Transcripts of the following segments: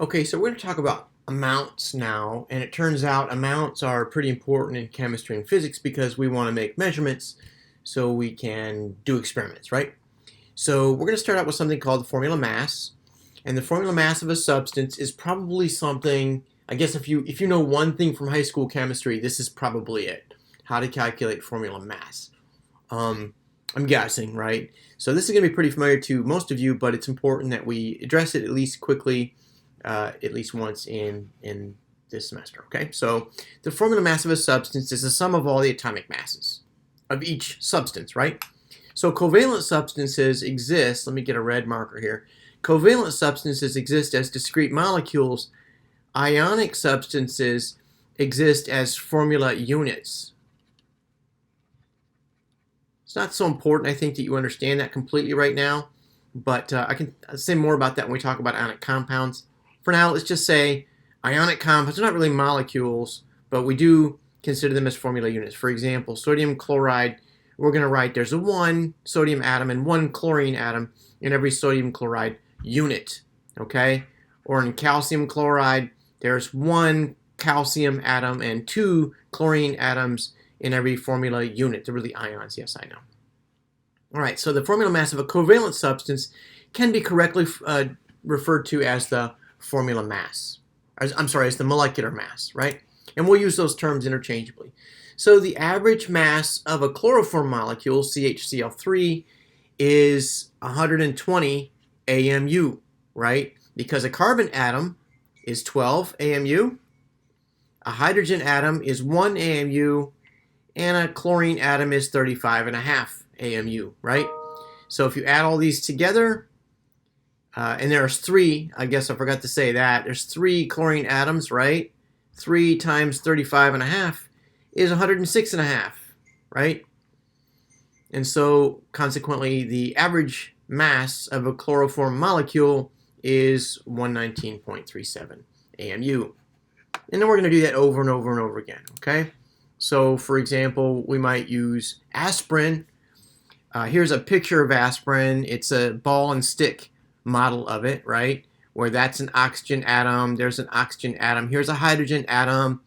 Okay, so we're going to talk about amounts now, and it turns out amounts are pretty important in chemistry and physics because we want to make measurements so we can do experiments, right? So we're going to start out with something called the formula mass, and the formula mass of a substance is probably something, I guess if you know one thing from high school chemistry, this is probably it. How to calculate formula mass. I'm guessing, right? So this is going to be pretty familiar to most of you, but it's important that we address it at least quickly, at least once in this semester, okay? So the formula mass of a substance is the sum of all the atomic masses of each substance, right? So covalent substances exist, let me get a red marker here. Covalent substances exist as discrete molecules. Ionic substances exist as formula units. It's not so important, I think, that you understand that completely right now, but I can say more about that when we talk about ionic compounds. For now, let's just say ionic compounds are not really molecules, but we do consider them as formula units. For example, sodium chloride, we're going to write there's a 1 sodium atom and 1 chlorine atom in every sodium chloride unit, okay? Or in calcium chloride, there's 1 calcium atom and 2 chlorine atoms in every formula unit. They're really ions, yes, I know. All right, so the formula mass of a covalent substance can be correctly referred to as the formula mass. As the molecular mass, right? And we'll use those terms interchangeably. So the average mass of a chloroform molecule, CHCl3, is 120 AMU, right? Because a carbon atom is 12 AMU, a hydrogen atom is 1 AMU, and a chlorine atom is 35.5 AMU, right? So if you add all these together, and there's 3, I guess I forgot to say that, there's 3 chlorine atoms, right? 3 times 35.5 is 106.5, right? And so consequently, the average mass of a chloroform molecule is 119.37 AMU. And then we're going to do that over and over and over again, okay? So, for example, we might use aspirin. Here's a picture of aspirin. It's a ball and stick model of it, right? Where that's an oxygen atom. There's an oxygen atom. Here's a hydrogen atom.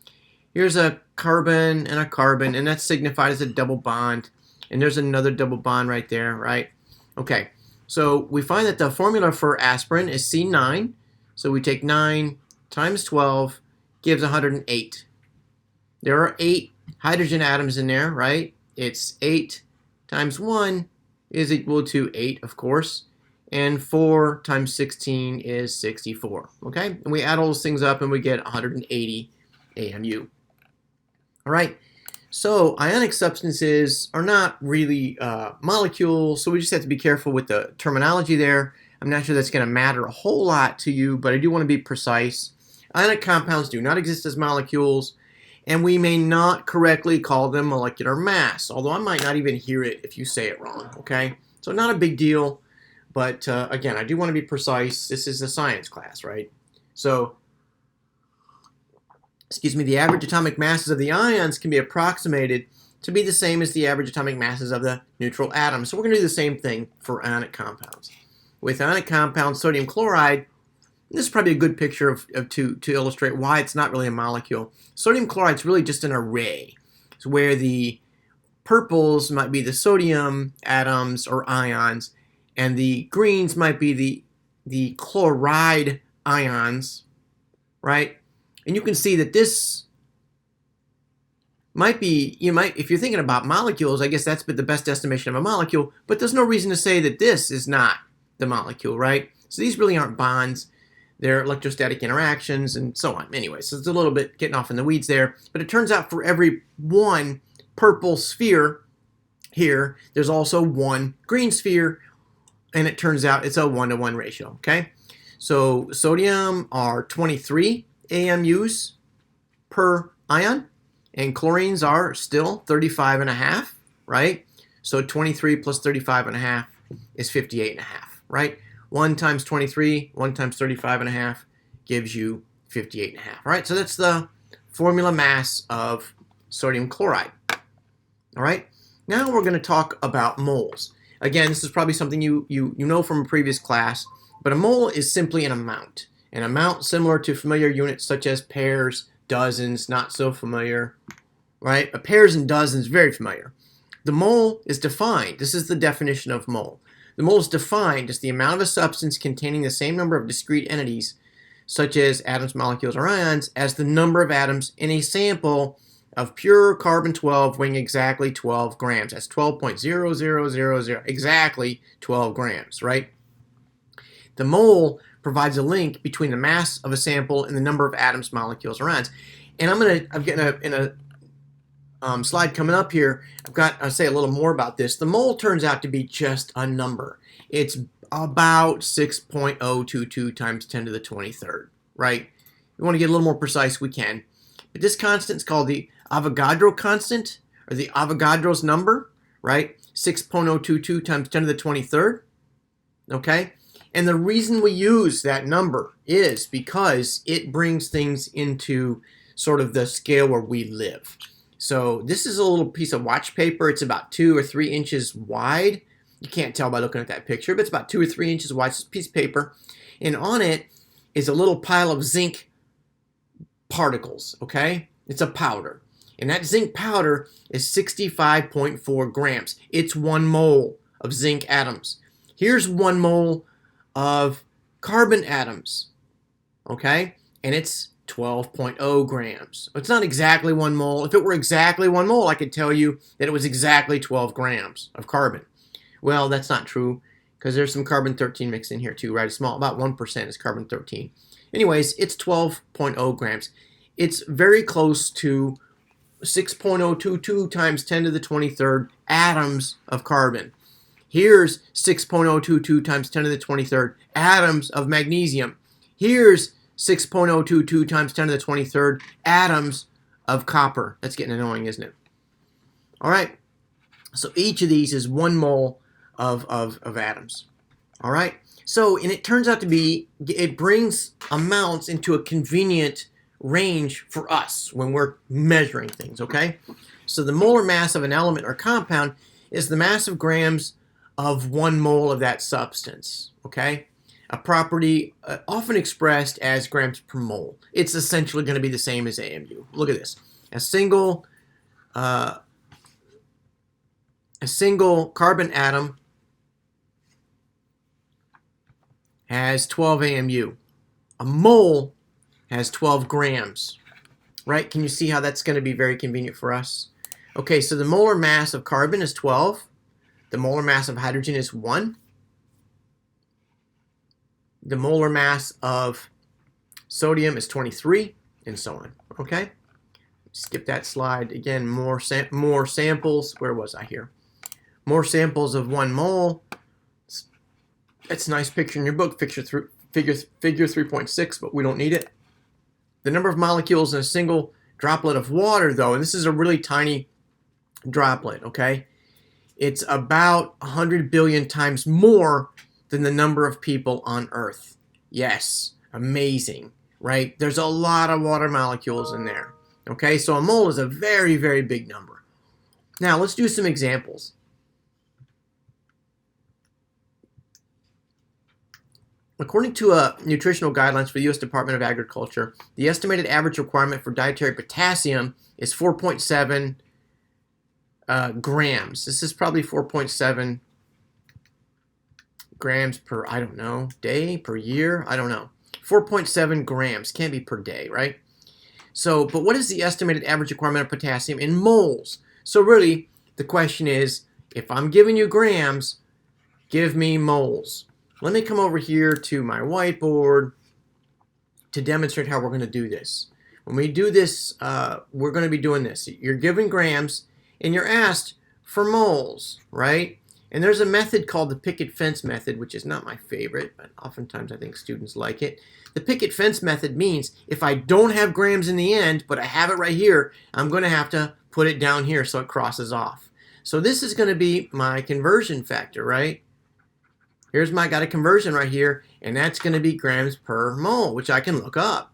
Here's a carbon, and that's signified as a double bond. And there's another double bond right there, right? Okay, so we find that the formula for aspirin is C9. So we take 9 times 12 gives 108. There are 8 hydrogen atoms in there, right? It's 8 times 1 is equal to 8, of course. And 4 times 16 is 64, okay? And we add all those things up and we get 180 AMU. All right, so ionic substances are not really molecules, so we just have to be careful with the terminology there. I'm not sure that's going to matter a whole lot to you, but I do want to be precise. Ionic compounds do not exist as molecules, and we may not correctly call them molecular mass, although I might not even hear it if you say it wrong, okay? So not a big deal, but again, I do want to be precise. This is a science class, right? So, the average atomic masses of the ions can be approximated to be the same as the average atomic masses of the neutral atoms. So we're going to do the same thing for ionic compounds. With ionic compounds, sodium chloride, this is probably a good picture to illustrate why it's not really a molecule. Sodium chloride is really just an array. It's where the purples might be the sodium atoms or ions, and the greens might be the chloride ions, right? And you can see that this might be, if you're thinking about molecules, I guess that's the best estimation of a molecule, but there's no reason to say that this is not the molecule, right? So these really aren't bonds. They're electrostatic interactions and so on. Anyway, so it's a little bit getting off in the weeds there, but it turns out for every 1 purple sphere here, there's also 1 green sphere, and it turns out it's a 1-to-1 ratio, okay? So sodium are 23 AMUs per ion, and chlorines are still 35.5, right? So 23 plus 35.5 is 58.5, right? 1 times 23, 1 times 35.5 gives you 58.5, right? So that's the formula mass of sodium chloride, all right? Now we're going to talk about moles. Again, this is probably something you know from a previous class, but a mole is simply an amount. An amount similar to familiar units such as pairs, dozens, not so familiar, right? But pairs and dozens, very familiar. The mole is defined. This is the definition of mole. The mole is defined as the amount of a substance containing the same number of discrete entities, such as atoms, molecules, or ions, as the number of atoms in a sample of pure carbon-12 weighing exactly 12 grams. That's 12.0000, exactly 12 grams, right? The mole provides a link between the mass of a sample and the number of atoms, molecules, or ions. And I'm getting in a slide coming up here. I'll say a little more about this. The mole turns out to be just a number. It's about 6.022 times 10 to the 23rd, right? We want to get a little more precise, we can. But this constant is called the Avogadro constant, or the Avogadro's number, right? 6.022 times 10 to the 23rd, okay? And the reason we use that number is because it brings things into sort of the scale where we live. So this is a little piece of watch paper. It's about 2 or 3 inches wide. You can't tell by looking at that picture, but it's about 2 or 3 inches wide. It's a piece of paper. And on it is a little pile of zinc particles, okay? It's a powder. And that zinc powder is 65.4 grams. It's 1 mole of zinc atoms. Here's 1 mole of carbon atoms, okay? And it's 12.0 grams. It's not exactly 1 mole. If it were exactly 1 mole, I could tell you that it was exactly 12 grams of carbon. Well, that's not true because there's some carbon-13 mixed in here too, right? It's small, about 1% is carbon-13. Anyways, it's 12.0 grams. It's very close to 6.022 times 10 to the 23rd atoms of carbon. Here's 6.022 times 10 to the 23rd atoms of magnesium. Here's 6.022 times 10 to the 23rd atoms of copper. That's getting annoying, isn't it? All right. So each of these is 1 mole of atoms. All right. So, and it turns out to be, it brings amounts into a convenient range for us when we're measuring things, okay? So the molar mass of an element or compound is the mass of grams of 1 mole of that substance, okay? A property often expressed as grams per mole. It's essentially going to be the same as AMU. Look at this. A single carbon atom has 12 AMU. A mole has 12 grams, right? Can you see how that's going to be very convenient for us? Okay, so the molar mass of carbon is 12. The molar mass of hydrogen is 1. The molar mass of sodium is 23, and so on, okay? Skip that slide. Again, more samples. Where was I here? More samples of 1 mole. That's a nice picture in your book, figure 3.6, but we don't need it. The number of molecules in a single droplet of water, though, and this is a really tiny droplet, okay? It's about 100 billion times more than the number of people on Earth. Yes, amazing, right? There's a lot of water molecules in there, okay? So a mole is a very, very big number. Now, let's do some examples. According to nutritional guidelines for the U.S. Department of Agriculture, the estimated average requirement for dietary potassium is 4.7 grams. This is probably 4.7 grams per, I don't know, day, per year, I don't know. 4.7 grams, can't be per day, right? So, but what is the estimated average requirement of potassium in moles? So really, the question is, if I'm giving you grams, give me moles. Let me come over here to my whiteboard to demonstrate how we're going to do this. When we do this, we're going to be doing this. You're given grams, and you're asked for moles, right? And there's a method called the picket fence method, which is not my favorite, but oftentimes I think students like it. The picket fence method means if I don't have grams in the end, but I have it right here, I'm going to have to put it down here so it crosses off. So this is going to be my conversion factor, right? Got a conversion right here, and that's going to be grams per mole, which I can look up.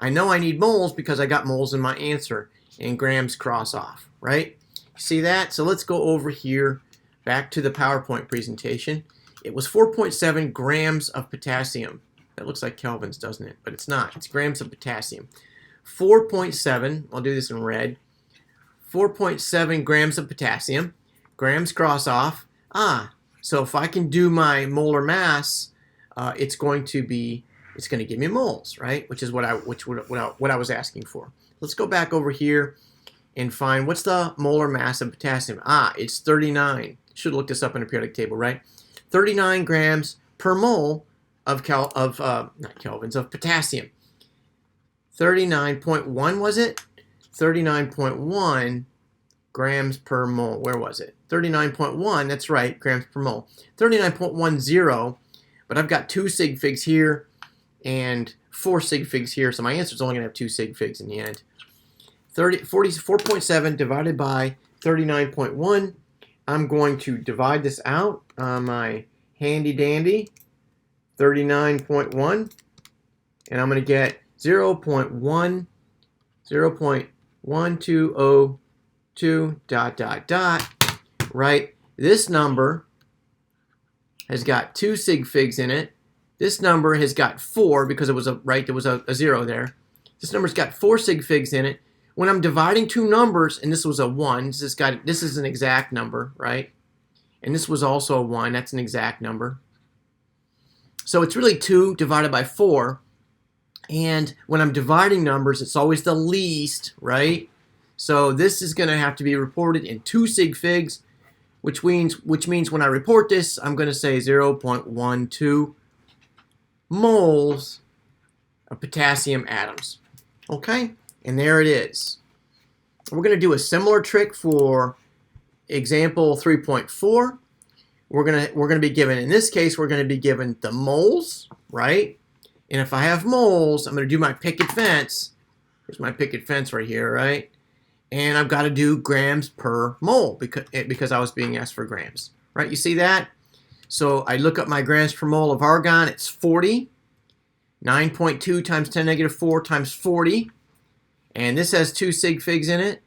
I know I need moles because I got moles in my answer, and grams cross off, right? See that? So let's go over here, back to the PowerPoint presentation. It was 4.7 grams of potassium That looks like kelvins, doesn't it? But it's not. It's grams of potassium. 4.7, I'll do this in red. 4.7 grams of potassium. Grams cross off. So if I can do my molar mass, it's going to give me moles, right? Which is what I was asking for. Let's go back over here and find what's the molar mass of potassium. It's 39. Should look this up in a periodic table, right? 39 grams per mole of not kelvins, of potassium. 39.1 was it? 39.1 grams per mole. Where was it? 39.1, that's right, grams per mole. 39.10, but I've got 2 sig figs here and 4 sig figs here, so my answer is only going to have 2 sig figs in the end. 44.7 divided by 39.1. I'm going to divide this out on my handy dandy 39.1, and I'm going to get 0.1202 ... right? This number has got 2 sig figs in it. This number has got 4 because it was there was a 0 there. This number's got 4 sig figs in it. When I'm dividing two numbers, and this was a 1, this is an exact number, right? And this was also a 1, that's an exact number. So it's really 2 divided by 4. And when I'm dividing numbers, it's always the least, right? So this is going to have to be reported in 2 sig figs, which means when I report this, I'm going to say 0.12 moles of potassium atoms. Okay? And there it is. We're going to do a similar trick for example 3.4. We're going to be given, in this case, we're going to be given the moles, right? And if I have moles, I'm going to do my picket fence. Here's my picket fence right here, right? And I've got to do grams per mole because I was being asked for grams, right? You see that? So I look up my grams per mole of argon. It's 40. 9.2 times 10 negative 4 times 40. And this has 2 sig figs in it.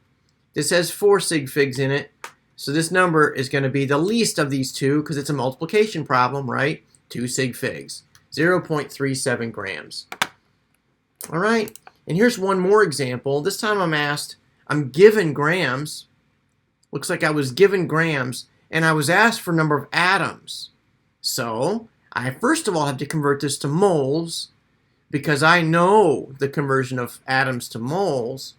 This has 4 sig figs in it. So this number is going to be the least of these two because it's a multiplication problem, right? 2 sig figs. 0.37 grams. All right. And here's one more example. This time I'm given grams. Looks like I was given grams. And I was asked for number of atoms. So I first of all have to convert this to moles, because I know the conversion of atoms to moles.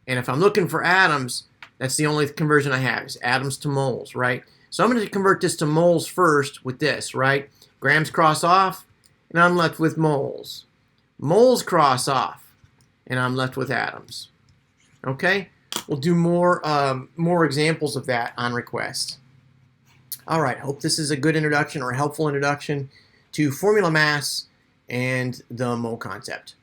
And if I'm looking for atoms, that's the only conversion I have, is atoms to moles, right? So I'm going to convert this to moles first with this, right? Grams cross off, and I'm left with moles. Moles cross off, and I'm left with atoms. Okay? We'll do more examples of that on request. All right, hope this is a good introduction or a helpful introduction to formula mass and the mole concept.